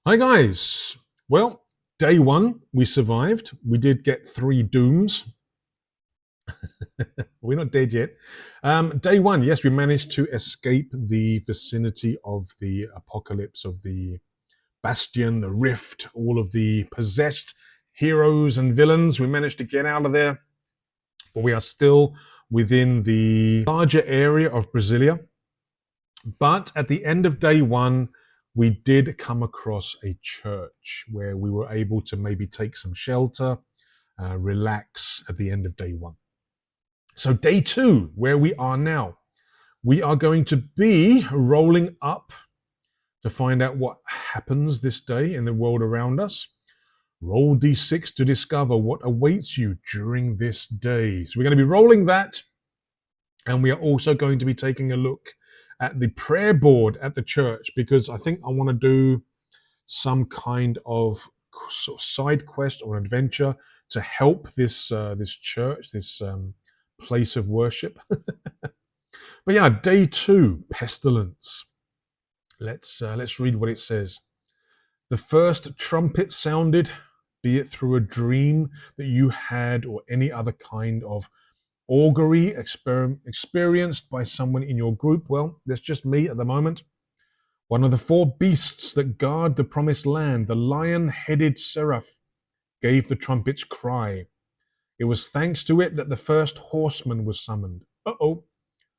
Hi guys. Well, day one we survived. We did get 3 dooms. We're not dead yet. Day one, yes, we managed to escape the vicinity of the apocalypse, of the bastion, the rift, all of the possessed heroes and villains. We managed to get out of there, but we are still within the larger area of Brasilia. But at the end of day one, we did come across a church where we were able to maybe take some shelter, relax at the end of day one. So, day two, where we are now, we are going to be rolling up to find out what happens this day in the world around us. Roll d6 to discover what awaits you during this day. So, we're going to be rolling that. And we are also going to be taking a look at the prayer board at the church because I think I want to do some kind of sort of side quest or adventure to help this this church, this place of worship. But yeah, day two, pestilence. Let's read what it says. The first trumpet sounded, be it through a dream that you had or any other kind of augury experienced by someone in your group. Well, that's just me at the moment. One of the 4 beasts that guard the promised land, the lion-headed seraph, gave the trumpet's cry. It was thanks to it that the first horseman was summoned. Uh-oh.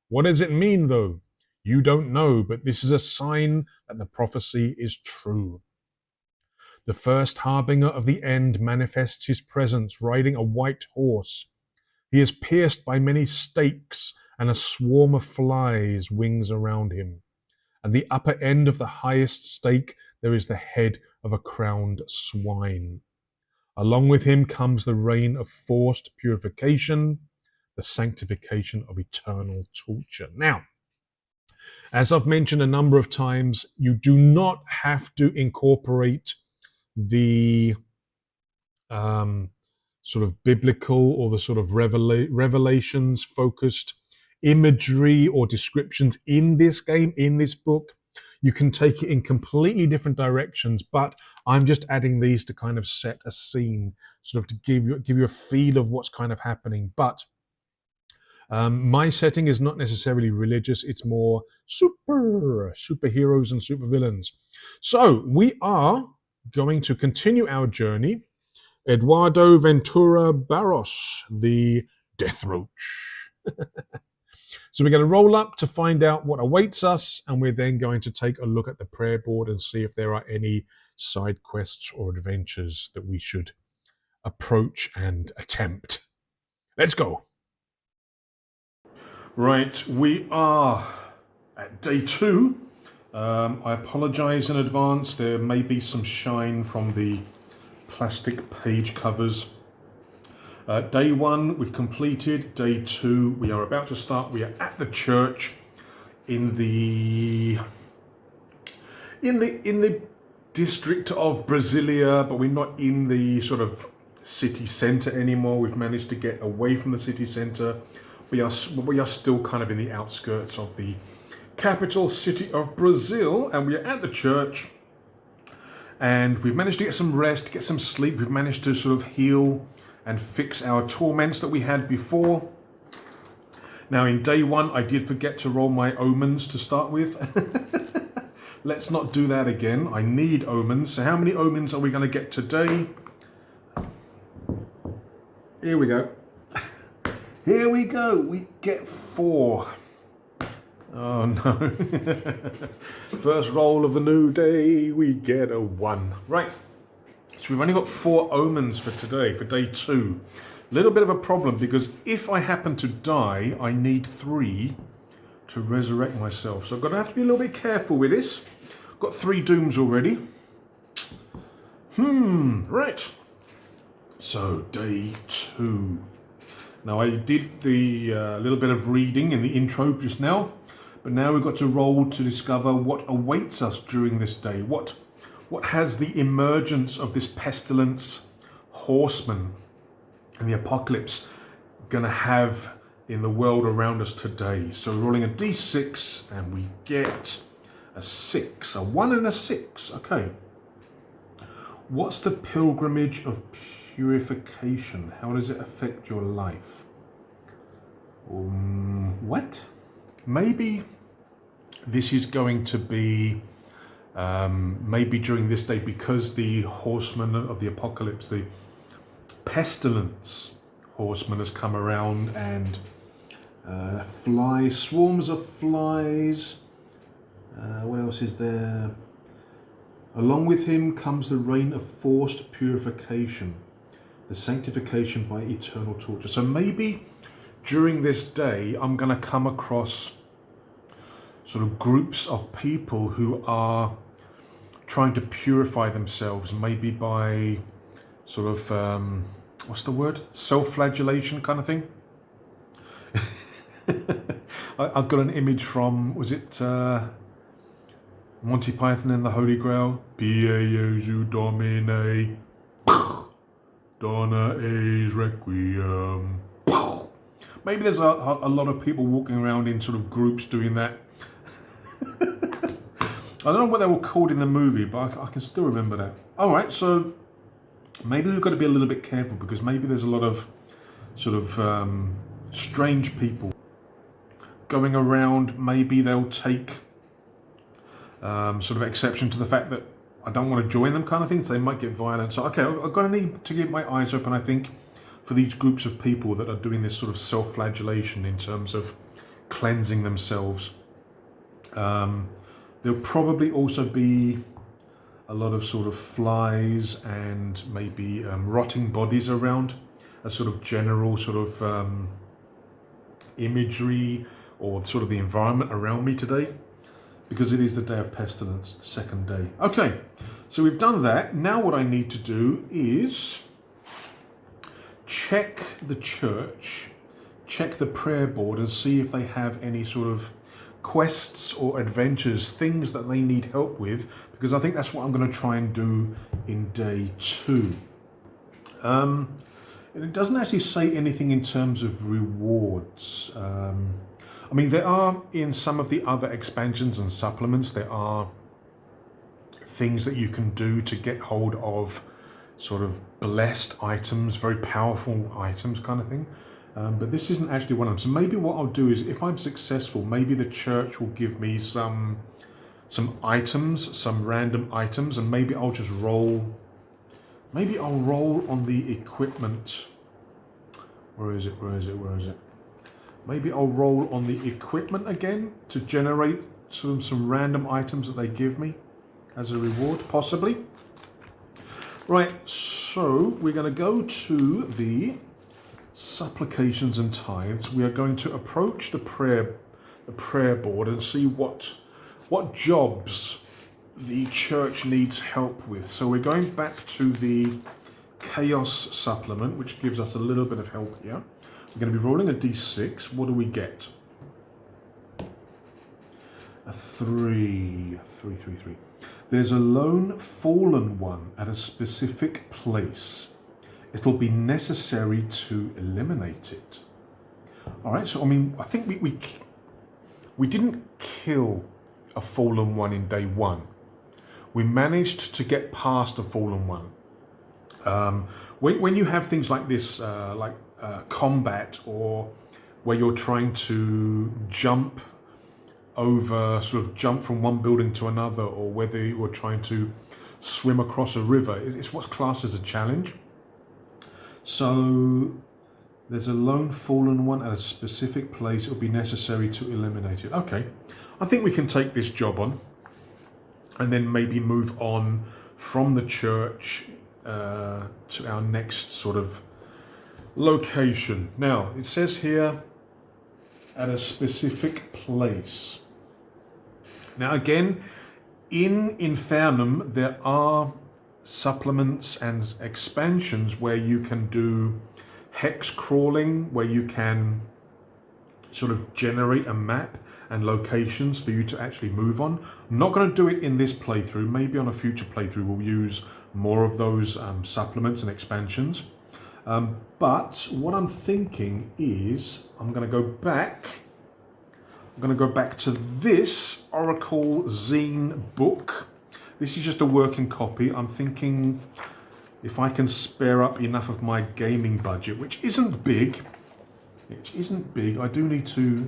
What does it mean, though? You don't know, but this is a sign that the prophecy is true. The first harbinger of the end manifests his presence riding a white horse. He is pierced by many stakes, and a swarm of flies wings around him. At the upper end of the highest stake, there is the head of a crowned swine. Along with him comes the reign of forced purification, the sanctification of eternal torture. Now, as I've mentioned a number of times, you do not have to incorporate the sort of biblical or the sort of revelations focused imagery or descriptions in this game, in this book. You can take it in completely different directions, but I'm just adding these to kind of set a scene, sort of to give you a feel of what's kind of happening. But my setting is not necessarily religious; it's more superheroes and supervillains. So we are going to continue our journey. Eduardo Ventura Barros, the Death Roach. So we're going to roll up to find out what awaits us, and we're then going to take a look at the prayer board and see if there are any side quests or adventures that we should approach and attempt. Let's go. Right, we are at day 2. I apologize in advance. There may be some shine from the plastic page covers. Day 1 we've completed. Day 2 we are about to start. We are at the church in the district of Brasilia, but we're not in the sort of city centre anymore. We've managed to get away from the city centre. We are still kind of in the outskirts of the capital city of Brazil, and we are at the church. And we've managed to get some rest, get some sleep. We've managed to sort of heal and fix our torments that we had before. Now, in day 1, I did forget to roll my omens to start with. Let's not do that again. I need omens. So how many omens are we going to get today? Here we go. Here we go. We get 4. Oh no. First roll of the new day, we get a 1. Right. So we've only got 4 omens for today, for day 2. A little bit of a problem because if I happen to die, I need 3 to resurrect myself. So I'm going to have to be a little bit careful with this. I've got 3 dooms already. Right. So day 2. Now I did the little bit of reading in the intro just now. But now we've got to roll to discover what awaits us during this day. What has the emergence of this pestilence horseman and the apocalypse going to have in the world around us today? So we're rolling a d6 and we get a 6. A 1 and a 6. Okay. What's the pilgrimage of purification? How does it affect your life? What? Maybe this is going to be maybe during this day, because the horseman of the apocalypse, the pestilence horseman, has come around, and flies, swarms of flies. What else is there? Along with him comes the reign of forced purification, the sanctification by eternal torture. So maybe during this day, I'm going to come across sort of groups of people who are trying to purify themselves, maybe by sort of, what's the word? Self-flagellation kind of thing. I've got an image from, was it Monty Python and the Holy Grail? Piesu Domine, Donna E's Requiem. Maybe there's a lot of people walking around in sort of groups doing that. I don't know what they were called in the movie, but I can still remember that. All right, so maybe we've got to be a little bit careful, because maybe there's a lot of sort of strange people going around. Maybe they'll take sort of exception to the fact that I don't want to join them kind of thing, so they might get violent. So, okay, I've got to need to keep my eyes open, I think, for these groups of people that are doing this sort of self-flagellation in terms of cleansing themselves. There'll probably also be a lot of sort of flies and maybe rotting bodies around, a sort of general sort of imagery or sort of the environment around me today, because it is the day of pestilence, the second day. Okay, so we've done that. Now what I need to do is check the church, check the prayer board, and see if they have any sort of quests or adventures, things that they need help with, because I think that's what I'm going to try and do in day 2. And it doesn't actually say anything in terms of rewards. I mean, there are, in some of the other expansions and supplements, there are things that you can do to get hold of sort of blessed items, very powerful items kind of thing. But this isn't actually one of them. So maybe what I'll do is, if I'm successful, maybe the church will give me some items, some random items, and maybe I'll just roll. Maybe I'll roll on the equipment. Where is it? Maybe I'll roll on the equipment again to generate some random items that they give me as a reward, possibly. Right, so we're going to go to the supplications and tithes. We are going to approach the prayer board and see what jobs the church needs help with. So we're going back to the chaos supplement, which gives us a little bit of help here. We're going to be rolling a d6. What do we get? A 3. There's a lone fallen one at a specific place. It'll be necessary to eliminate it. All right, so I mean, I think we didn't kill a fallen one in day 1. We managed to get past a fallen one. When you have things like this, like combat, or where you're trying to jump from one building to another, or whether you're trying to swim across a river, it's what's classed as a challenge. So there's a lone fallen one at a specific place. It'll be necessary to eliminate it. Okay, I think we can take this job on and then maybe move on from the church to our next sort of location. Now, it says here, at a specific place. Now again, in INFAERNUM, there are supplements and expansions where you can do hex crawling, where you can sort of generate a map and locations for you to actually move on. I'm not going to do it in this playthrough. Maybe on a future playthrough we'll use more of those supplements and expansions. But what I'm thinking is I'm going to go back. I'm going to go back to this Oracle Zine book, This is just a working copy. I'm thinking if I can spare up enough of my gaming budget, which isn't big, I do need to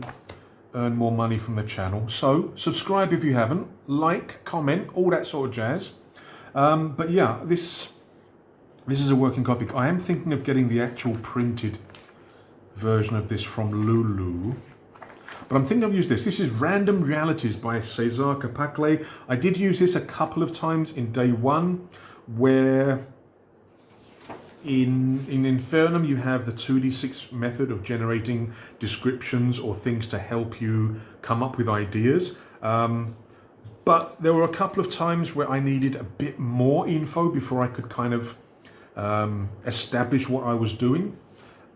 earn more money from the channel. So subscribe if you haven't, like, comment, all that sort of jazz. But yeah, this is a working copy. I am thinking of getting the actual printed version of this from Lulu. But I'm thinking I've used this. This is Random Realities by Cezar Capacle. I did use this a couple of times in day one, where in INFAERNUM you have the 2d6 method of generating descriptions or things to help you come up with ideas. But there were a couple of times where I needed a bit more info before I could kind of establish what I was doing.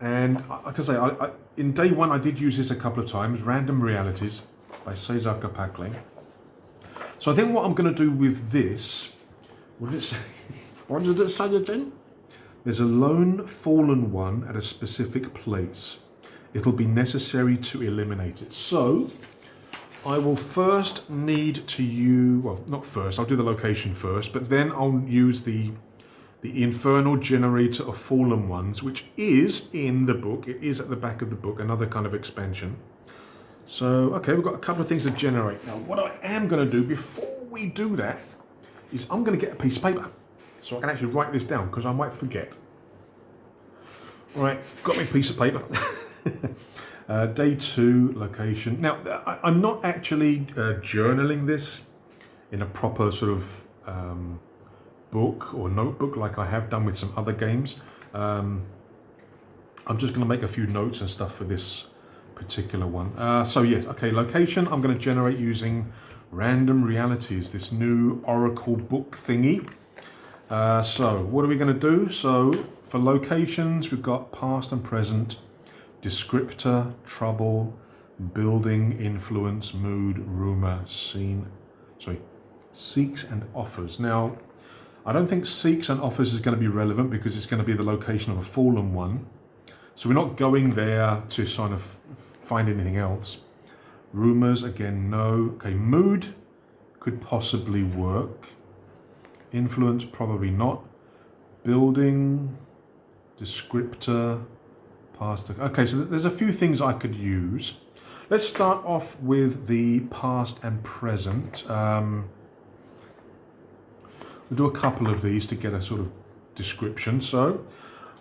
And like I say, in day one I did use this a couple of times, Random Realities by Cezar Capacle. So I think what I'm going to do with this, what did it say? What did it say again? There's a lone fallen one at a specific place. It'll be necessary to eliminate it. So I will first need to use, well, not first, I'll do the location first, but then I'll use the infernal generator of fallen ones, which is in the book. It is at the back of the book, another kind of expansion. So, okay, we've got a couple of things to generate. Now, what I am going to do before we do that is I'm going to get a piece of paper so I can actually write this down, because I might forget. All right, got me a piece of paper. Day 2, location. Now, I'm not actually journaling this in a proper sort of book or notebook like I have done with some other games. I'm just going to make a few notes and stuff for this particular one. So yes, okay, location I'm going to generate using Random Realities, this new Oracle book thingy. So what are we going to do? So for locations, we've got past and present, descriptor, trouble, building, influence, mood, rumor, scene, seeks and offers. Now, I don't think seeks and offers is going to be relevant because it's going to be the location of a fallen one. So we're not going there to sort of find anything else. Rumors, again, no. Okay, mood could possibly work. Influence, probably not. Building, descriptor, past. Okay, so there's a few things I could use. Let's start off with the past and present. We'll do a couple of these to get a sort of description. So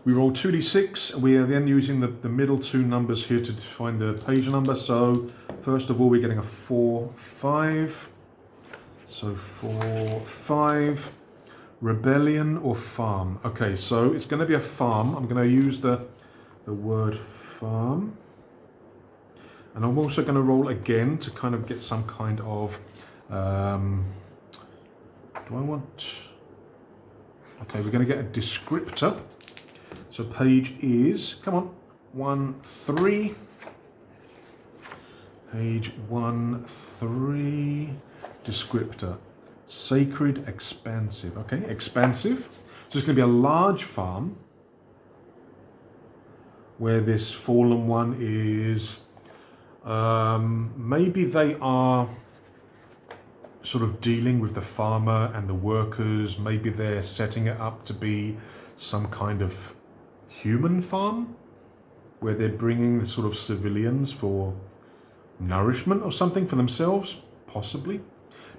we roll 2d6. We are then using the middle two numbers here to find the page number. So first of all, we're getting a 4, 5. So 4, 5. Rebellion or farm. Okay, so it's going to be a farm. I'm going to use the word farm. And I'm also going to roll again to kind of get some kind of... do I want... Okay, we're going to get a descriptor. So page is, come on, 1, 3. Page 1, 3. Descriptor. Sacred, expansive. Okay, expansive. So it's going to be a large farm where this fallen one is... maybe they are sort of dealing with the farmer and the workers. Maybe they're setting it up to be some kind of human farm where they're bringing the sort of civilians for nourishment or something for themselves, possibly.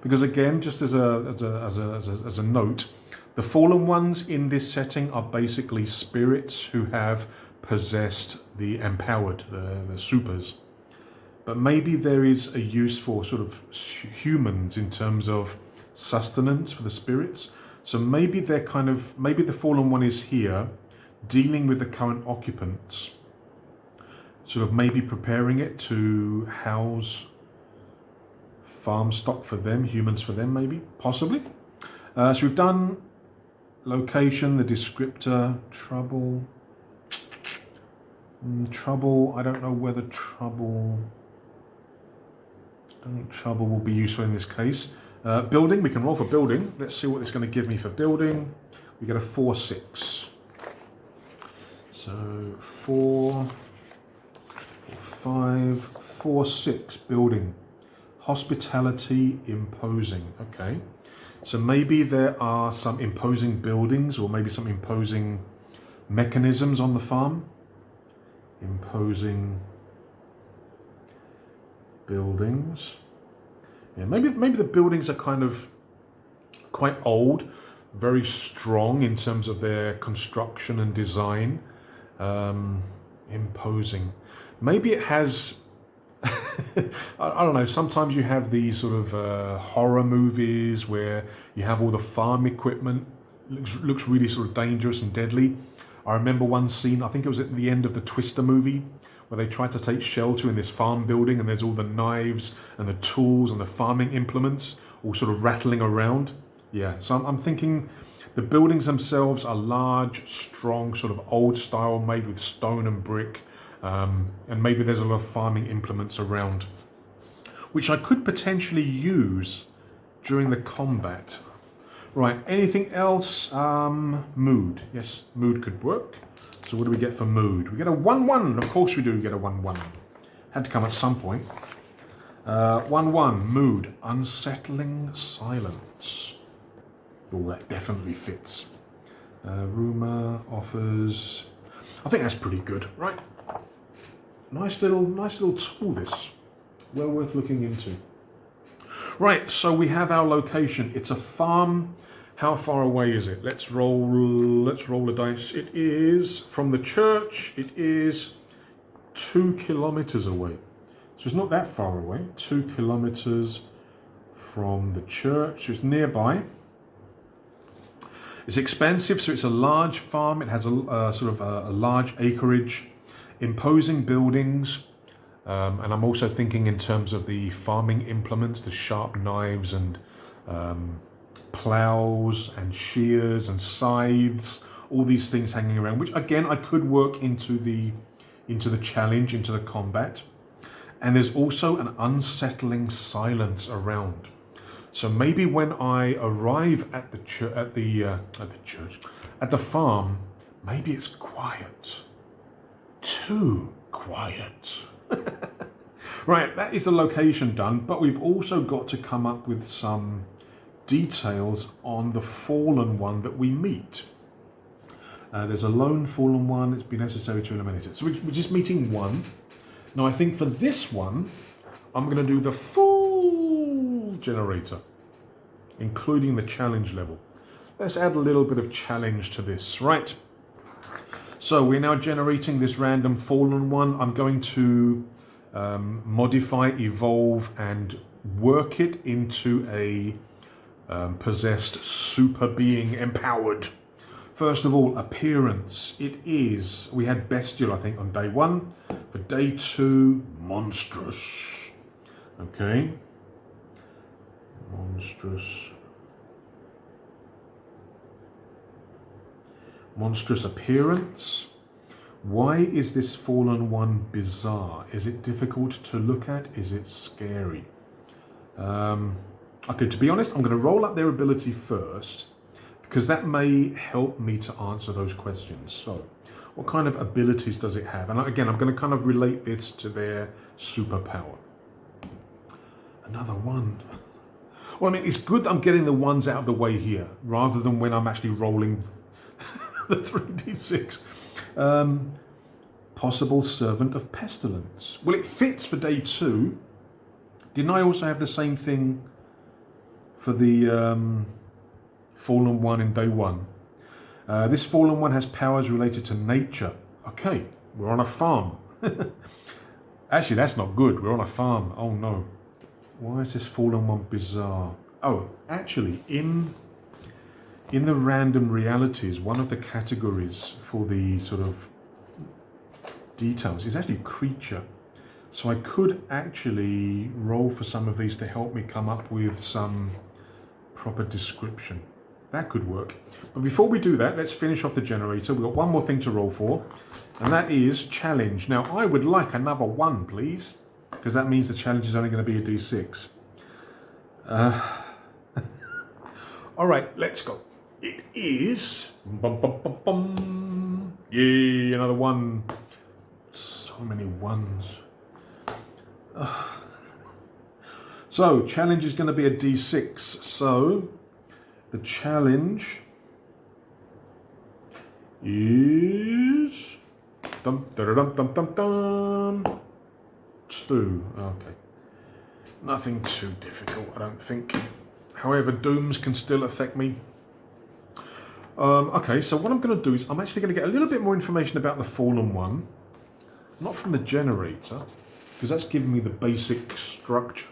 Because again, just as a note, the fallen ones in this setting are basically spirits who have possessed the empowered, the supers. But maybe there is a use for sort of humans in terms of sustenance for the spirits. So maybe they're maybe the fallen one is here dealing with the current occupants, sort of maybe preparing it to house farm stock for them, humans for them, maybe, possibly. So we've done location, the descriptor, trouble. Trouble, I don't know whether trouble will be useful in this case. Building, we can roll for building. Let's see what it's going to give me for building. We get a 4, 6. So 4, 5, 4, 6, building. Hospitality, imposing. Okay. So maybe there are some imposing buildings or maybe some imposing mechanisms on the farm. Imposing buildings. Yeah, maybe the buildings are kind of quite old, very strong in terms of their construction and design. Imposing. Maybe it has. I don't know. Sometimes you have these sort of horror movies where you have all the farm equipment. Looks really sort of dangerous and deadly. I remember one scene. I think it was at the end of the Twister movie, where they tried to take shelter in this farm building, and there's all the knives and the tools and the farming implements all sort of rattling around. Yeah, so I'm thinking the buildings themselves are large, strong, sort of old style, made with stone and brick, and maybe there's a lot of farming implements around, which I could potentially use during the combat. Right, anything else? Mood. Yes, mood could work. So what do we get for mood? We get a 1-1. Of course we do get a 1-1. Had to come at some point. 1-1, mood. Unsettling silence. Oh, that definitely fits. Rumour, offers. I think that's pretty good, right? Nice little tool, this. Well worth looking into. Right, so we have our location. It's a farm. How far away is it? Let's roll the dice. It is from the church. It is 2 kilometers away. So it's not that far away. 2 kilometers from the church. So it's nearby. It's expensive, so it's a large farm. It has a sort of a large acreage, imposing buildings. And I'm also thinking in terms of the farming implements, the sharp knives and plows and shears and scythes, all these things hanging around, which again I could work into the challenge, into the combat. And there's also an unsettling silence around. So maybe when I arrive at the farm, maybe it's quiet. Too quiet. Right, that is the location done, but we've also got to come up with some details on the fallen one that we meet. There's a lone fallen one. It's been necessary to eliminate it. So we're just meeting one. Now I think for this one, I'm going to do the full generator, including the challenge level. Let's add a little bit of challenge to this. Right. So we're now generating this random fallen one. I'm going to modify, evolve, and work it into a possessed super being, empowered. First of all, appearance. We had bestial, I think, on day 1. For day 2, monstrous. Okay. Monstrous. Monstrous appearance. Why is this fallen one bizarre? Is it difficult to look at? Is it scary? Okay, to be honest, I'm going to roll up their ability first, because that may help me to answer those questions. So, what kind of abilities does it have? And again, I'm going to kind of relate this to their superpower. Another one. Well, I mean, it's good that I'm getting the ones out of the way here, rather than when I'm actually rolling the 3d6. Possible servant of pestilence. Well, it fits for day 2. Didn't I also have the same thing for the fallen one in day 1? This fallen one has powers related to nature. Okay, we're on a farm. Actually, that's not good. We're on a farm. Oh no. Why is this fallen one bizarre? Oh, actually, in the random realities, one of the categories for the sort of details is actually creature. So I could actually roll for some of these to help me come up with some proper description. That could work. But before we do that, let's finish off the generator. We've got one more thing to roll for, and that is challenge. Now, I would like another 1, please, because that means the challenge is only going to be a d6. All right, let's go. It is... Yay, another 1. So many 1s. So, challenge is going to be a d6. So, The challenge is 2. Okay. Nothing too difficult, I don't think. However, dooms can still affect me. Okay, so what I'm going to do is I'm actually going to get a little bit more information about the fallen one. Not from the generator, because that's giving me the basic structure,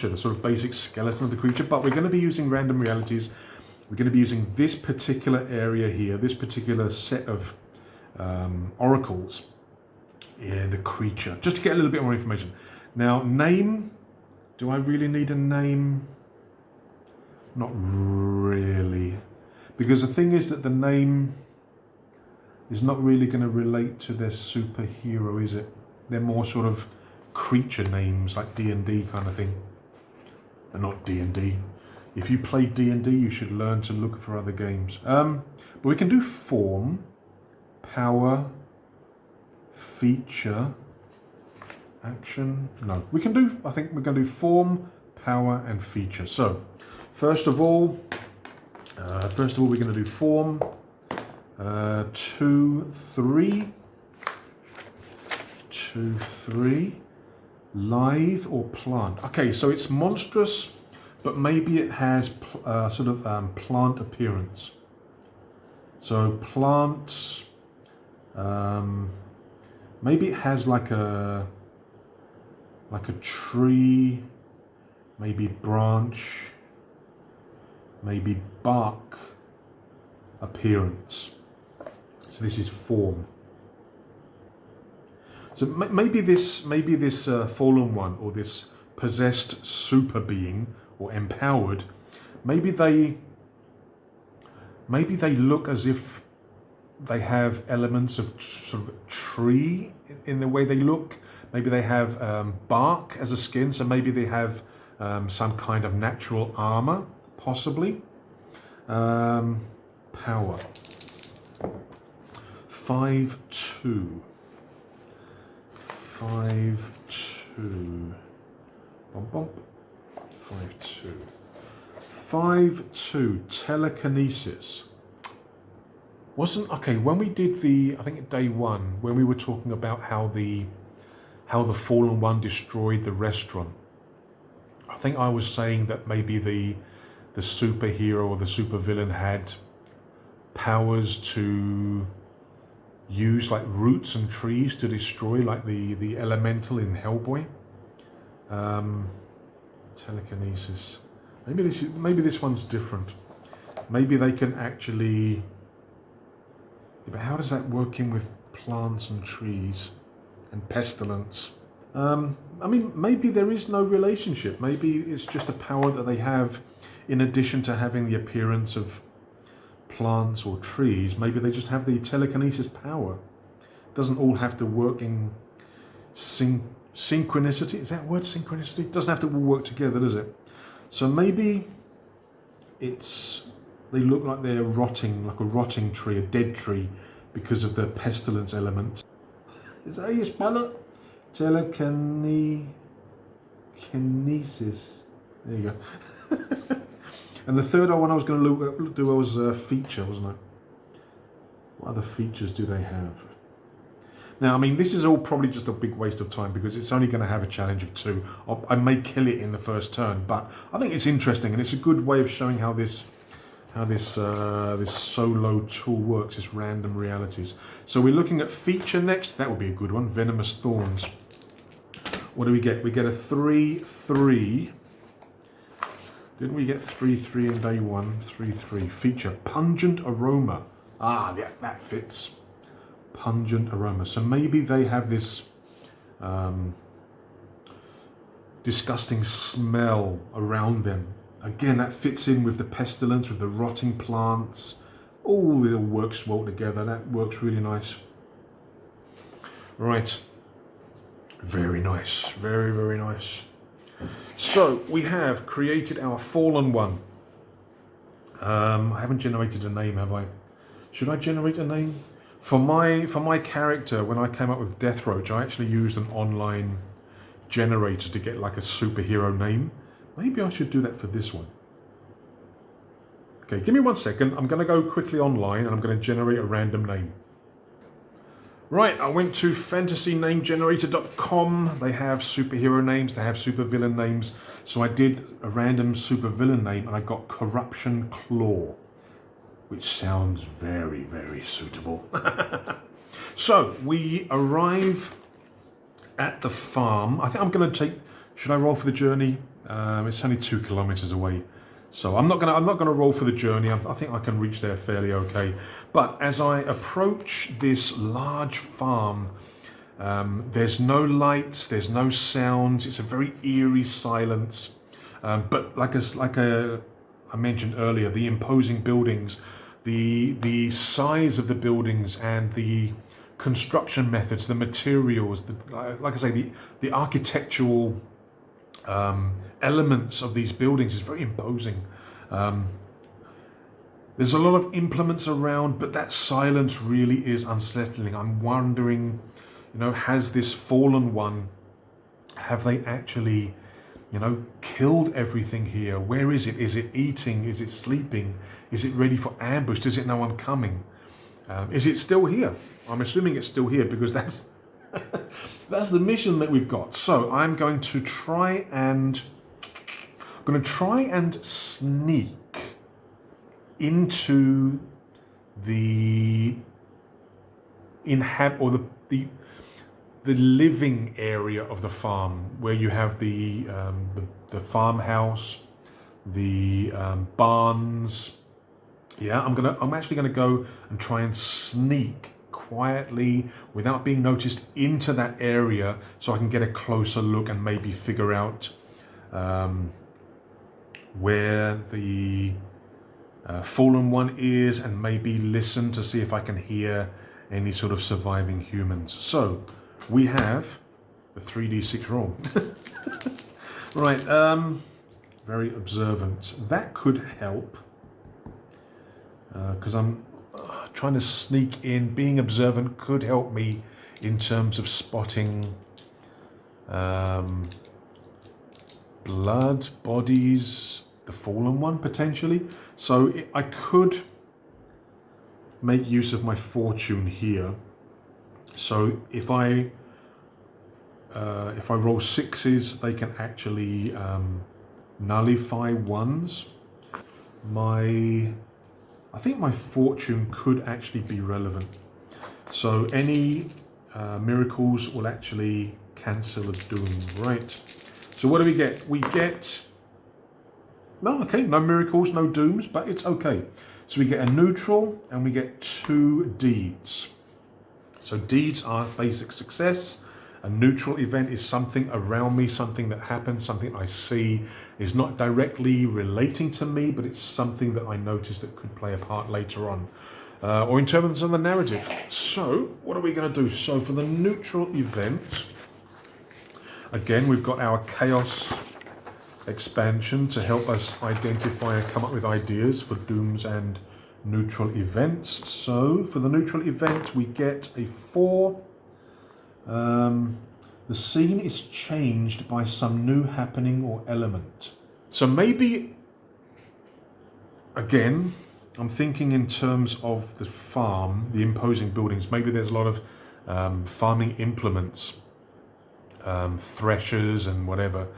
the sort of basic skeleton of the creature, but we're going to be using random realities. We're going to be using this particular area here, this particular set of oracles, the creature, just to get a little bit more information. Now, name, do I really need a name? Not really. Because the thing is that the name is not really going to relate to their superhero, is it? They're more sort of creature names, like D&D kind of thing. And not D&D. If you play D&D, you should learn to look for other games. But we can do form, power, feature, action. No, we can do, I think we're going to do form, power, and feature. So, first of all, we're going to do form. 2, 3. 2, 3. Lithe or plant. Okay, so it's monstrous, but maybe it has sort of plant appearance. So plants, maybe it has like a tree, maybe branch, maybe bark appearance. So this is form. So maybe this fallen one, or this possessed super being or empowered, maybe they look as if they have elements of sort of tree in the way they look. Maybe they have bark as a skin, so maybe they have some kind of natural armor, possibly. Power. 5, 2. 5, 2. Bump, bump. 5, 2. 5, 2. Telekinesis. Okay, when we did I think at day 1, when we were talking about how the fallen one destroyed the restaurant, I think I was saying that maybe the superhero or the supervillain had powers to use like roots and trees to destroy, like the elemental in Hellboy. Telekinesis. Maybe this one's different. Maybe they can actually. But how does that work in with plants and trees and pestilence? I mean, maybe there is no relationship. Maybe it's just a power that they have in addition to having the appearance of plants or trees. Maybe they just have the telekinesis power. It doesn't all have to work in synchronicity. Is that word synchronicity? It doesn't have to all work together, does it? So maybe they look like they're rotting, like a rotting tree, a dead tree, because of the pestilence element. Is that how you spell it? Telekinesis. There you go. And the third one I was going to do was a feature, wasn't it? What other features do they have? Now, I mean, this is all probably just a big waste of time because it's only going to have a challenge of 2. I may kill it in the first turn, but I think it's interesting and it's a good way of showing how this solo tool works, this random realities. So we're looking at feature next. That would be a good one. Venomous Thorns. What do we get? We get a 3, 3. Didn't we get 3, 3 in day 1? 3, 3. Feature. Pungent aroma. Ah, yeah, that fits. Pungent aroma. So maybe they have this disgusting smell around them. Again, that fits in with the pestilence, with the rotting plants. All it all works well together. That works really nice. Right. Very nice. Very, very nice. So, we have created our fallen one. I haven't generated a name, have I? Should I generate a name? For my character, when I came up with Death Roach, I actually used an online generator to get like a superhero name. Maybe I should do that for this one. Okay, give me 1 second. I'm going to go quickly online and I'm going to generate a random name. Right, I went to fantasynamegenerator.com. They have superhero names, they have supervillain names. So I did a random supervillain name and I got Corruption Claw, which sounds very, very suitable. So we arrive at the farm. I think I'm going to take. Should I roll for the journey? It's only 2 kilometers away, so I'm not gonna roll for the journey. I think I can reach there fairly okay. But as I approach this large farm, there's no lights, there's no sounds. It's a very eerie silence. But like I mentioned earlier, the imposing buildings, the size of the buildings, and the construction methods, the materials, like I say, the architectural elements of these buildings is very imposing. There's a lot of implements around, but that silence really is unsettling. I'm wondering, has this fallen one, have they actually, killed everything here? Where is it? Is it eating? Is it sleeping? Is it ready for ambush? Does it know I'm coming? Is it still here? I'm assuming it's still here because that's that's the mission that we've got. So I'm going to try and sneak into the the living area of the farm, where you have the farmhouse, the barns. Yeah, I'm actually gonna go and try and sneak quietly without being noticed into that area, so I can get a closer look and maybe figure out where the fallen one is, and maybe listen to see if I can hear any sort of surviving humans. So we have a 3d6 roll. Right, very observant. That could help, because I'm trying to sneak in. Being observant could help me in terms of spotting blood, bodies, the fallen one potentially. So I could make use of my fortune here. So if I roll 6s, they can actually nullify 1s. I think my fortune could actually be relevant. So any miracles will actually cancel a doom, right? So what do we get? We get, no, okay, no miracles, no dooms, but it's okay. So we get a neutral and we get 2 deeds. So deeds are basic success. A neutral event is something around me, something that happens, something I see is not directly relating to me, but it's something that I notice that could play a part later on, or in terms of the narrative. So what are we going to do? So for the neutral event, again, we've got our chaos expansion to help us identify and come up with ideas for dooms and neutral events. So for the neutral event, we get a 4. The scene is changed by some new happening or element. So maybe, again, I'm thinking in terms of the farm, the imposing buildings. Maybe there's a lot of farming implements, threshers and whatever.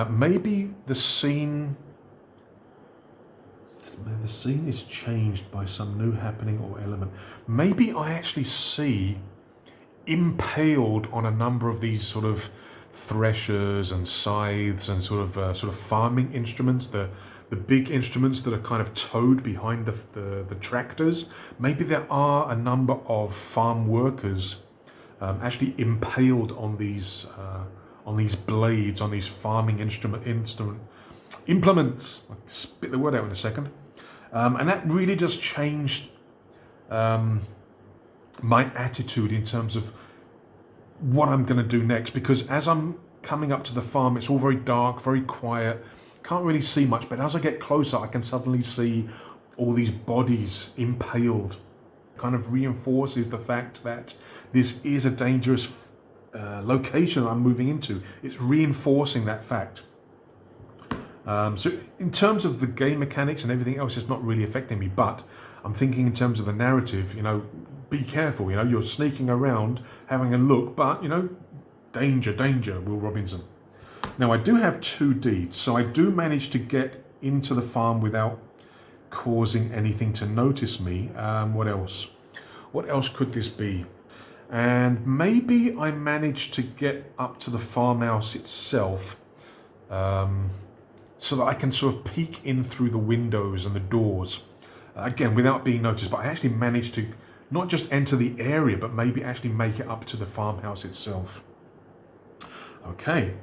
Maybe the scene is changed by some new happening or element. Maybe I actually see impaled on a number of these sort of threshers and scythes and sort of farming instruments, the big instruments that are kind of towed behind the tractors. Maybe there are a number of farm workers actually impaled on these blades, on these farming implements. I'll spit the word out in a second. And that really just changed my attitude in terms of what I'm going to do next, because as I'm coming up to the farm, it's all very dark, very quiet, can't really see much, but as I get closer, I can suddenly see all these bodies impaled. Kind of reinforces the fact that this is a dangerous location I'm moving into. It's reinforcing that fact. So in terms of the game mechanics and everything else, it's not really affecting me. But I'm thinking in terms of the narrative, be careful. You're sneaking around, having a look, but, danger, danger, Will Robinson. Now, I do have 2 deeds, so I do manage to get into the farm without causing anything to notice me. What else? What else could this be? And maybe I managed to get up to the farmhouse itself, so that I can sort of peek in through the windows and the doors, again, without being noticed. But I actually managed to not just enter the area, but maybe actually make it up to the farmhouse itself. Okay.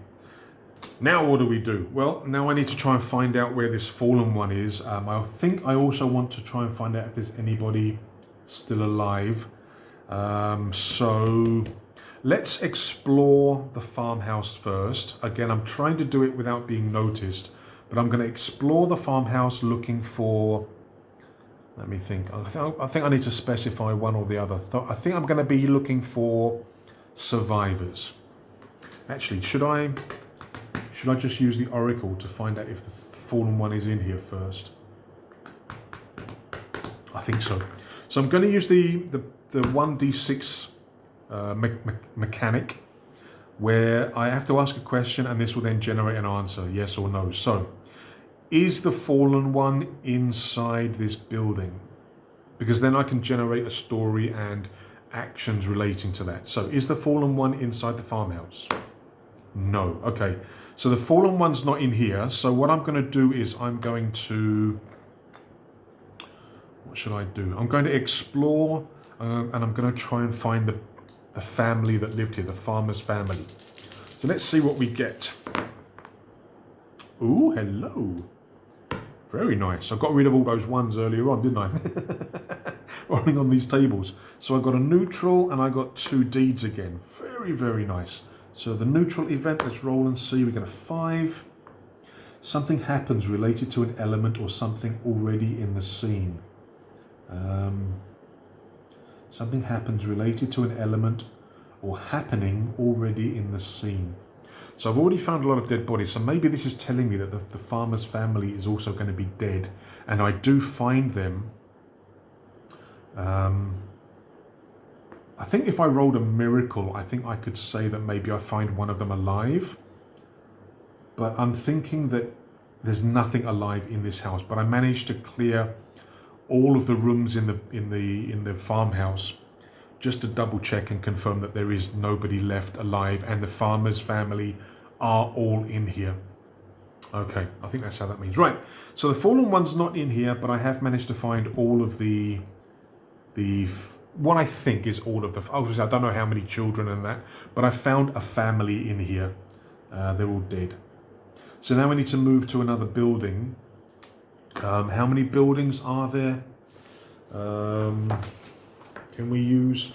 Now what do we do? Well, now I need to try and find out where this fallen one is. I think I also want to try and find out if there's anybody still alive. So let's explore the farmhouse first. Again, I'm trying to do it without being noticed, but I'm going to explore the farmhouse looking for... Let me think. I think I need to specify one or the other. I think I'm going to be looking for survivors. Actually, should I just use the oracle to find out if the fallen one is in here first? I think so. So I'm going to use the 1d6 mechanic, where I have to ask a question and this will then generate an answer, yes or no. So, is the fallen one inside this building? Because then I can generate a story and actions relating to that. So, is the fallen one inside the farmhouse? No. Okay. So the fallen one's not in here. So what I'm going to do is I'm going to... What should I do? I'm going to explore and I'm going to try and find the family that lived here, the farmer's family. So let's see what we get. Ooh, hello. Very nice. I got rid of all those ones earlier on, didn't I? Rolling on these tables. So I got a neutral and I got 2 deeds again. Very, very nice. So the neutral event, let's roll and see. We get a 5. Something happens related to an element or something already in the scene. Something happens related to an element or happening already in the scene. So I've already found a lot of dead bodies. So maybe this is telling me that the farmer's family is also going to be dead. And I do find them. I think if I rolled a miracle, I think I could say that maybe I find one of them alive. But I'm thinking that there's nothing alive in this house. But I managed to clear all of the rooms in the farmhouse just to double check and confirm that there is nobody left alive and the farmer's family are all in here. Okay, I think that's how that means. Right, so the fallen one's not in here, but I have managed to find all of the what I think is all of the... Obviously, I don't know how many children and that, but I found a family in here. They're all dead. So now we need to move to another building. How many buildings are there? Can we use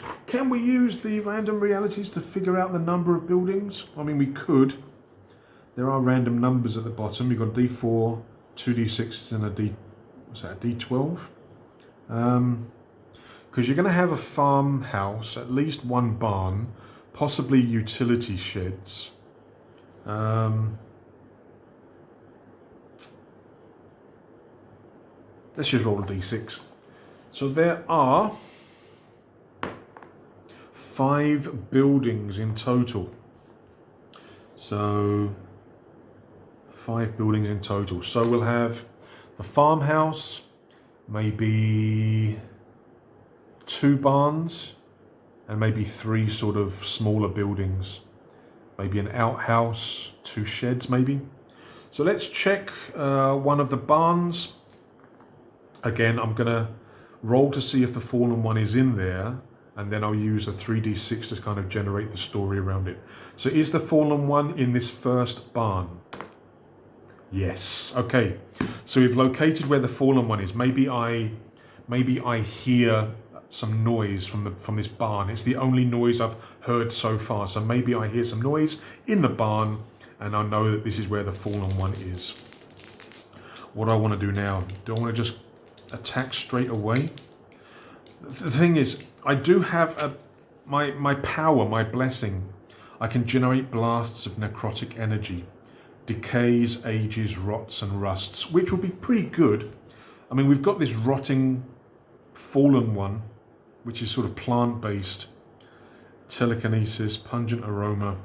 the random realities to figure out the number of buildings? I mean, we could. There are random numbers at the bottom. We've got D4, 2D6 and a D12. Because you're going to have a farmhouse, at least one barn, possibly utility sheds. Let's just roll a D6. So there are 5 buildings in total. So 5 buildings in total. So we'll have the farmhouse, maybe 2 barns, and maybe 3 sort of smaller buildings. Maybe an outhouse, 2 sheds maybe. So let's check one of the barns. Again, I'm going to roll to see if the fallen one is in there, and then I'll use a 3d6 to kind of generate the story around it. So is the fallen one in this first barn? Yes. Okay. So we've located where the fallen one is. Maybe I hear some noise from this barn. It's the only noise I've heard so far. So maybe I hear some noise in the barn, and I know that this is where the fallen one is. What do I want to do now? Do I want to just attack straight away? The thing is, I do have my power, my blessing. I can generate blasts of necrotic energy. decays, ages, rots and rusts, which will be pretty good. I mean, we've got this rotting fallen one, which is sort of plant-based, telekinesis, pungent aroma,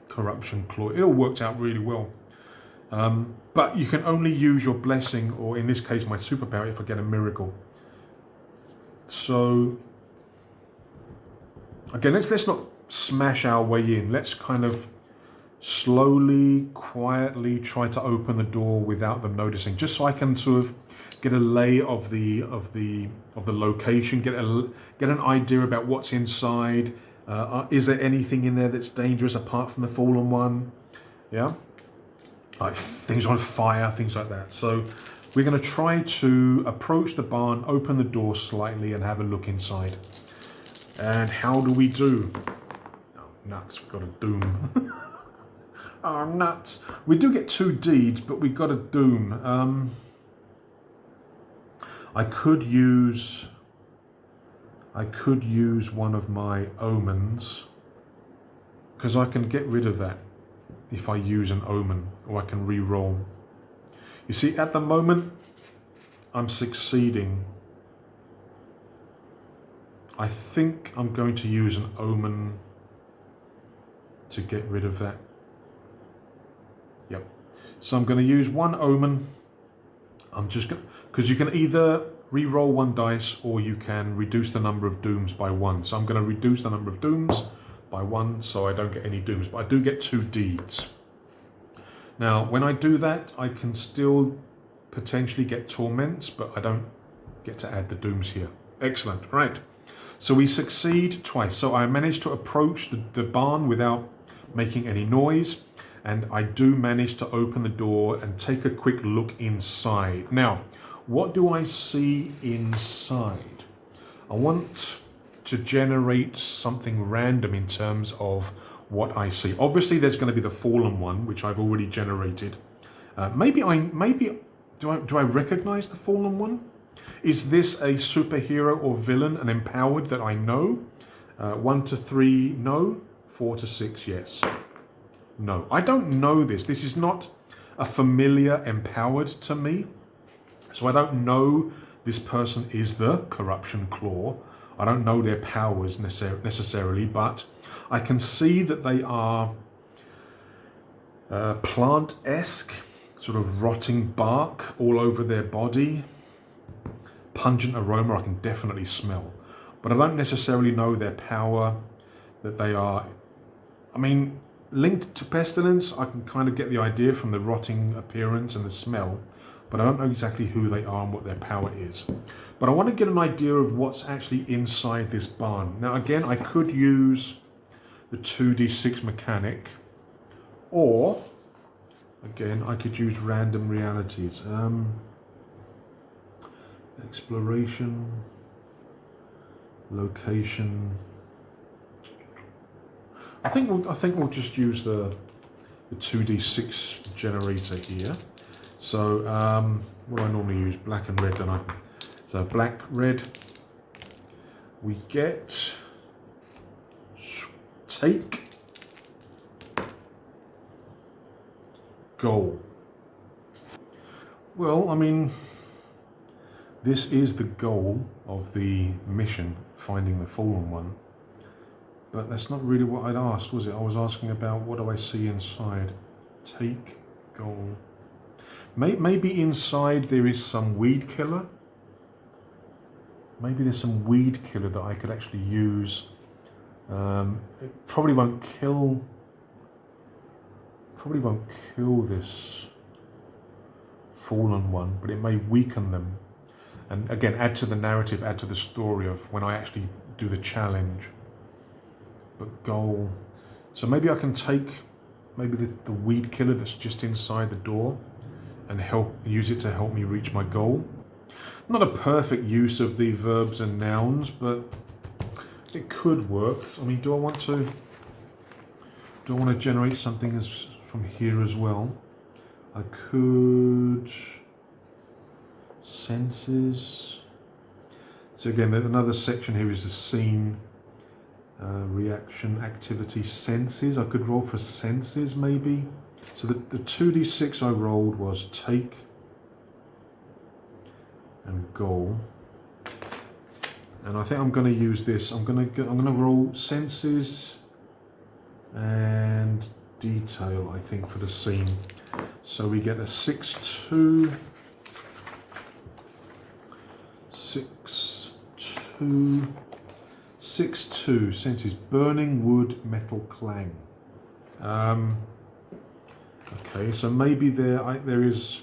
corruption claw. It all worked out really well. But you can only use your blessing, or in this case my superpower, if I get a miracle. So again, let's not smash our way in. Let's kind of slowly, quietly try to open the door without them noticing, just so I can sort of get a lay of the location, get an idea about what's inside. Is there anything in there that's dangerous apart from the fallen one? Yeah, like things on fire, things like that. So we're going to try to approach the barn, open the door slightly, and have a look inside. And how do we do? Oh, nuts! We've got a doom. Oh, nuts! We do get 2 deeds, but we got a doom. I could use one of my omens, because I can get rid of that if I use an omen, or I can re-roll. You see, at the moment, I'm succeeding. I think I'm going to use an omen to get rid of that. Yep. So I'm going to use one omen. I'm just going to, because you can either re-roll 1 dice or you can reduce the number of dooms by 1. So I'm going to reduce the number of dooms by 1 so I don't get any dooms, but I do get 2 deeds. Now, when I do that, I can still potentially get torments, but I don't get to add the dooms here. Excellent. Right. So we succeed twice. So I managed to approach the barn without making any noise, and I do manage to open the door and take a quick look inside. Now, what do I see inside? I want to generate something random in terms of what I see. Obviously, there's going to be the fallen one, which I've already generated. Maybe do I recognize the fallen one? Is this a superhero or villain, an empowered that I know? 1 to 3, no. 4 to 6, yes. No, I don't know this. This is not a familiar empowered to me. So I don't know this person is the corruption claw. I don't know their powers necessarily, but I can see that they are plant-esque, sort of rotting bark all over their body. Pungent aroma I can definitely smell, but I don't necessarily know their power, that they are, I mean, linked to pestilence. I can kind of get the idea from the rotting appearance and the smell, but I don't know exactly who they are and what their power is. But I want to get an idea of what's actually inside this barn. Now again, I could use the 2d6 mechanic, or again I could use random realities. Exploration, location. I think we'll just use the 2d6 generator here. So what do I normally use? Black and red, don't I? So black, red. We get take goal. Well, I mean, this is the goal of the mission, finding the fallen one. But that's not really what I'd asked, was it? I was asking about what do I see inside. Take goal. Maybe inside there is some weed killer. Maybe there's some weed killer that I could actually use. It probably won't kill this fallen one, but it may weaken them. And again, add to the narrative, add to the story of when I actually do the challenge. But goal. So maybe I can take maybe the weed killer that's just inside the door and use it to help me reach my goal. Not a perfect use of the verbs and nouns, but it could work. I mean, do I want to generate something from here as well? I could senses. So again, another section here is the scene, reaction, activity, senses. I could roll for senses maybe. So the 2d6 I rolled was take and goal. And I think I'm going to use this. I'm going to roll senses and detail, I think, for the scene. So we get a 6-2, 6-2, 6-2. Senses burning wood, metal clang. Okay, so maybe there is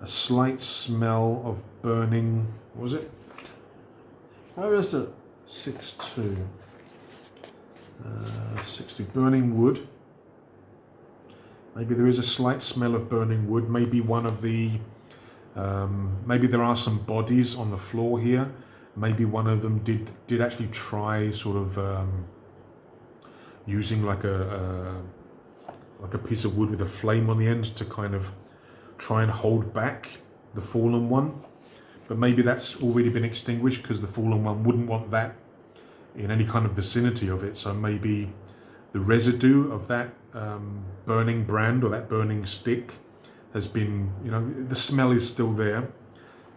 a slight smell of burning. What was it? How is it? 6-2. 60 burning wood. Maybe there is a slight smell of burning wood. Maybe one of the maybe there are some bodies on the floor here. Maybe one of them did actually try sort of using like a piece of wood with a flame on the end to kind of try and hold back the fallen one. But maybe that's already been extinguished because the fallen one wouldn't want that in any kind of vicinity of it. So maybe the residue of that burning brand or that burning stick has been, you know, the smell is still there.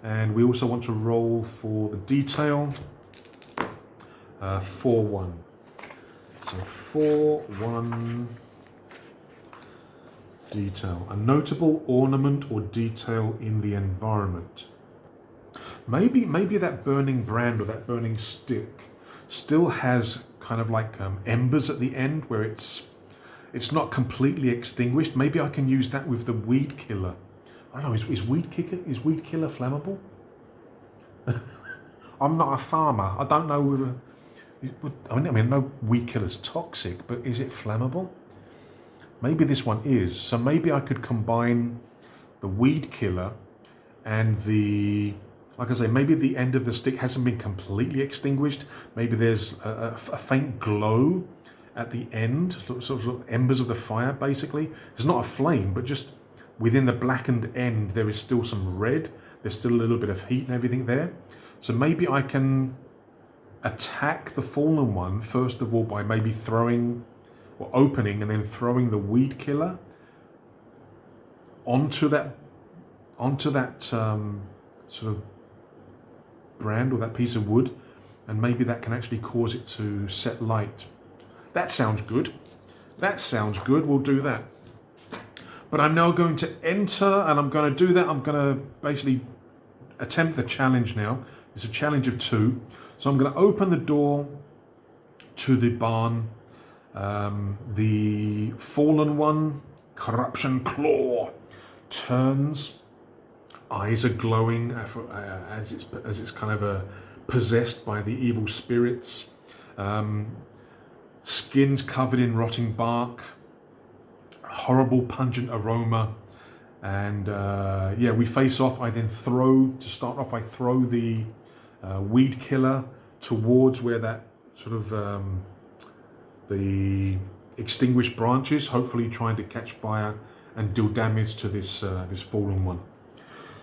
And we also want to roll for the detail. 4-1. So 4-1 detail. A notable ornament or detail in the environment. Maybe that burning brand or that burning stick still has kind of like embers at the end where it's not completely extinguished. Maybe I can use that with the weed killer. I don't know, is weed killer flammable? I'm not a farmer. I don't know whether... I mean, I know weed killer's toxic, but is it flammable? Maybe this one is. So maybe I could combine the weed killer and the... Like I say, maybe the end of the stick hasn't been completely extinguished. Maybe there's a faint glow at the end, sort of embers of the fire, basically. It's not a flame, but just within the blackened end, there is still some red. There's still a little bit of heat and everything there. So maybe I can attack the fallen one, first of all, by maybe throwing or opening and then throwing the weed killer onto that sort of brand or that piece of wood, and maybe that can actually cause it to set light. That sounds good. That sounds good. We'll do that. But I'm now going to enter, and I'm going to do that. I'm going to basically attempt the challenge now. It's a challenge of 2. So I'm going to open the door to the barn. The fallen one, Corruption Claw, turns. Eyes are glowing as it's kind of possessed by the evil spirits. Skin's covered in rotting bark. Horrible pungent aroma. And yeah, we face off. I then throw the weed killer towards where that sort of the extinguished branches, hopefully trying to catch fire and deal damage to this fallen one.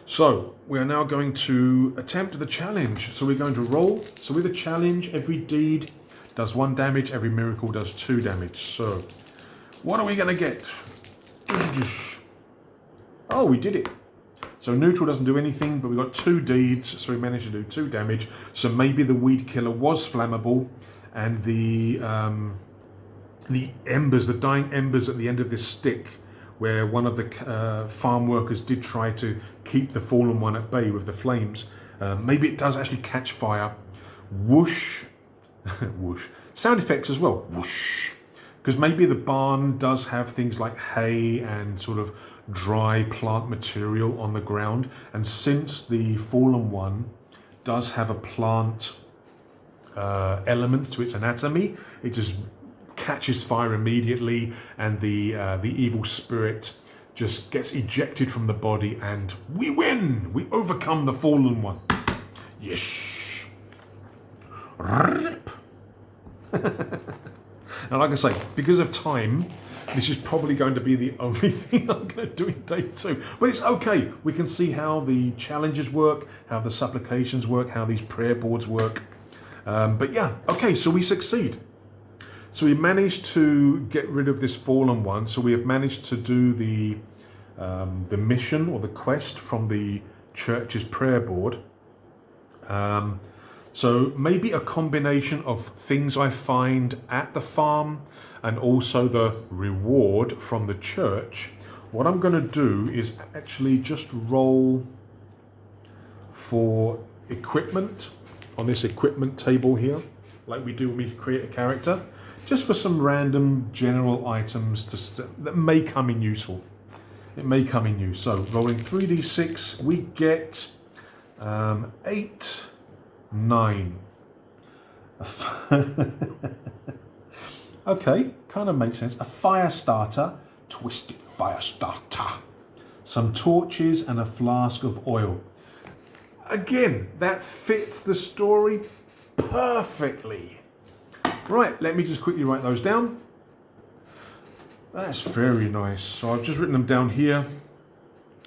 So we are now going to attempt the challenge. So we're going to roll. So with a challenge, every deed does 1 damage, every miracle does 2 damage. So what are we going to get? Oh, we did it. So neutral doesn't do anything, but we got 2 deeds, so we managed to do 2 damage. So maybe the weed killer was flammable, and the embers, the dying embers at the end of this stick, where one of the farm workers did try to keep the fallen one at bay with the flames. Maybe it does actually catch fire. Whoosh. Whoosh. Sound effects as well. Whoosh. Because maybe the barn does have things like hay and sort of dry plant material on the ground. And since the fallen one does have a plant element to its anatomy, it just catches fire immediately, and the evil spirit just gets ejected from the body, and we win! We overcome the fallen one. Yes. Rip. Now, like I say, because of time, this is probably going to be the only thing I'm going to do in day 2. But it's okay. We can see how the challenges work, how the supplications work, how these prayer boards work. But yeah, okay, so we succeed. So we managed to get rid of this fallen one. So we have managed to do the mission or the quest from the church's prayer board. So maybe a combination of things I find at the farm and also the reward from the church. What I'm going to do is actually just roll for equipment on this equipment table here, like we do when we create a character, just for some random general items that may come in useful. It may come in use. So rolling 3d6, we get 8, 9. Okay, kind of makes sense. A fire starter, twisted fire starter. Some torches and a flask of oil. Again, that fits the story perfectly. Right, let me just quickly write those down. That's very nice. So I've just written them down here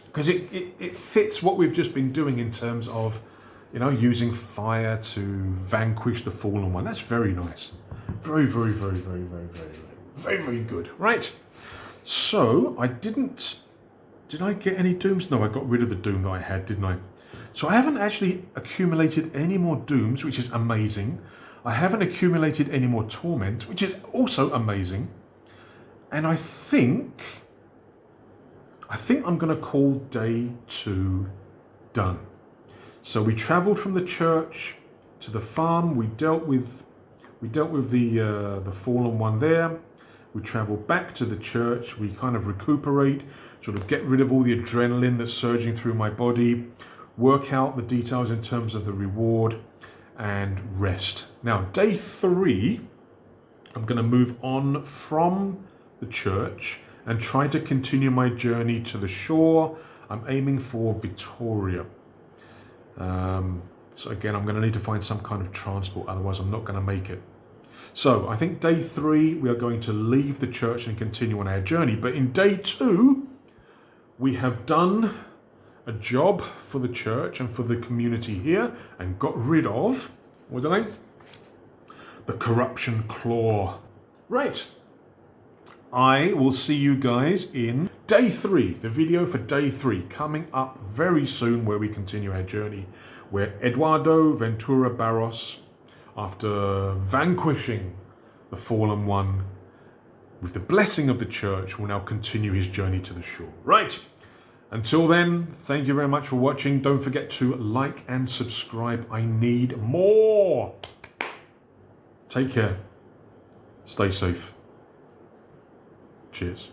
because it fits what we've just been doing in terms of, you know, using fire to vanquish the fallen one. That's very nice. Very, very, very, very, very, very, very, very good. Right. So did I get any dooms? No, I got rid of the doom that I had, didn't I? So I haven't actually accumulated any more dooms, which is amazing. I haven't accumulated any more torment, which is also amazing. And I think I'm going to call day 2 done. So we travelled from the church to the farm. We dealt with the fallen one there. We travel back to the church. We kind of recuperate, sort of get rid of all the adrenaline that's surging through my body, work out the details in terms of the reward, and rest. Now, day 3, I'm going to move on from the church and try to continue my journey to the shore. I'm aiming for Victoria. So again, I'm going to need to find some kind of transport, otherwise I'm not going to make it. So I think day 3, we are going to leave the church and continue on our journey. But in day 2, we have done a job for the church and for the community here and got rid of, what's the name? The corruption claw. Right. I will see you guys in day 3, the video for day 3, coming up very soon, where we continue our journey, where Eduardo Ventura Barros, after vanquishing the fallen one with the blessing of the church, will now continue his journey to the shore. Right. Until then, thank you very much for watching. Don't forget to like and subscribe. I need more. Take care. Stay safe. Cheers.